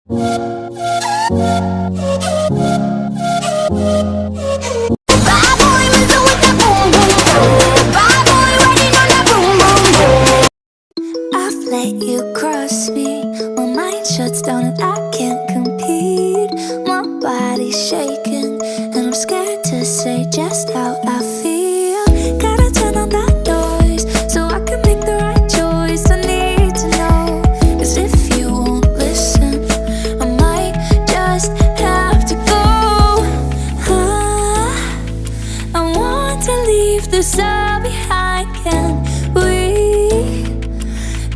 Let you cross me, my mind shuts down and I can't compete. My body's shaking and I'm scared to say just how I feel. Gotta turn on that noise so I can make the right choice. I need to know, 'cause if you won't listen, I might just have to go. I want to leave this all behind. Can we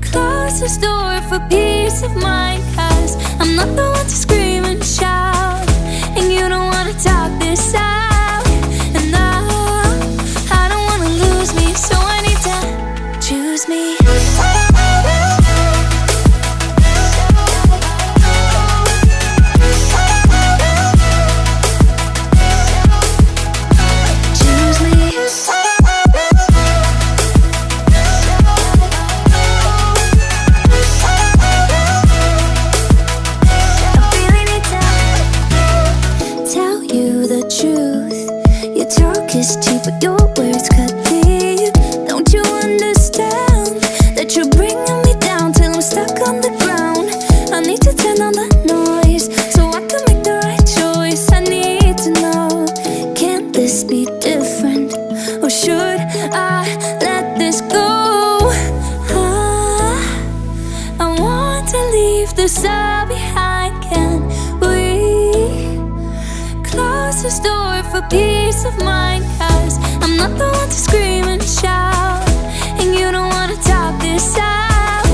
close this door for peace of mind? 'Cause I'm not the one to scream and shout, and you don't wanna talk this out. And I don't wanna lose me, so I need to choose me. Is cheap, but your words cut deep. Don't you understand that you're bringing me down till I'm stuck on the ground? I need to turn on the noise so I can make the right choice. I need to know, can this be different, or should I let this go? I want to leave this all behind. Can we close this door for peace of mind? 'Cause I'm not the one to scream and shout, and you don't wanna talk this out.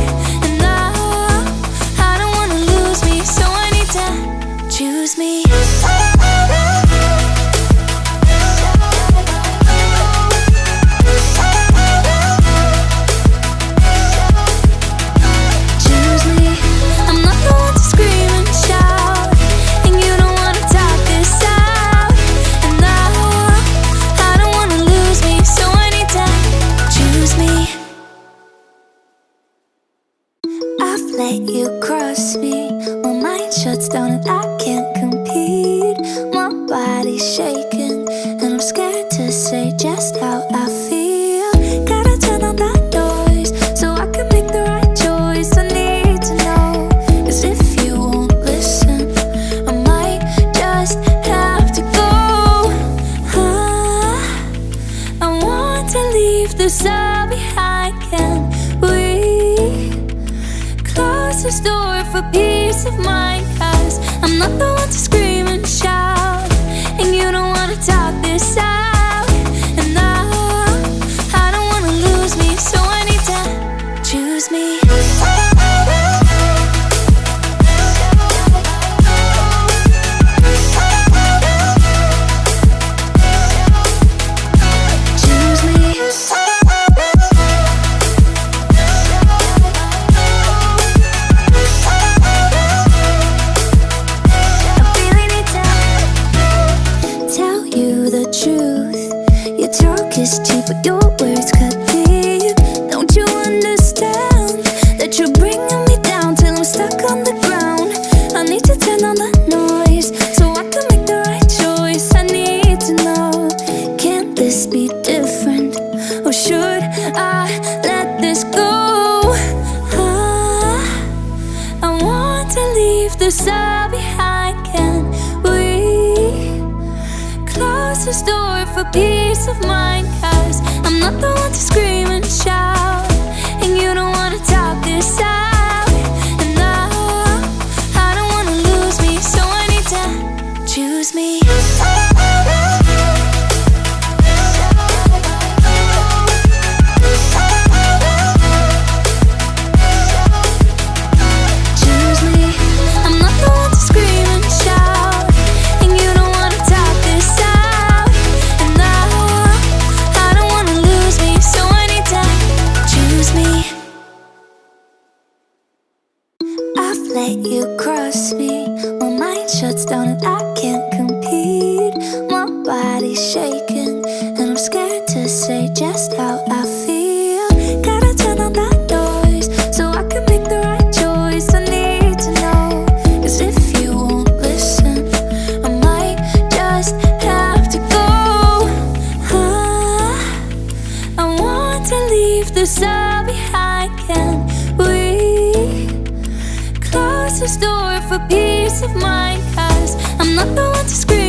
And I don't wanna lose me, so I need to choose me. Let you cross me, my mind shuts down and I can't compete. My body's shaking and I'm scared to say just how I feel. Gotta turn on that noise so I can make the right choice. I need to know, 'cause if you won't listen, I might just have to go. I want to leave this all behind. Can we close this door for peace of mind? 'Cause I'm not the one to scream and shout, and you don't wanna talk this out. And I don't wanna lose me, so I need to choose me. Is cheap, but your words cut deep. Don't you understand that you're bringing me down till I'm stuck on the ground? I need to turn on the noise so I can make the right choice. I need to know, can this be different, or should I let this go? I want to leave this all behind. Can we close this door for peace of mind? 'Cause I'm not the one to scream and shout, and you don't wanna talk this out. And I don't wanna lose me, so I need to choose me. this all behind? Can we close this door for peace of mind? 'Cause I'm not the one to scream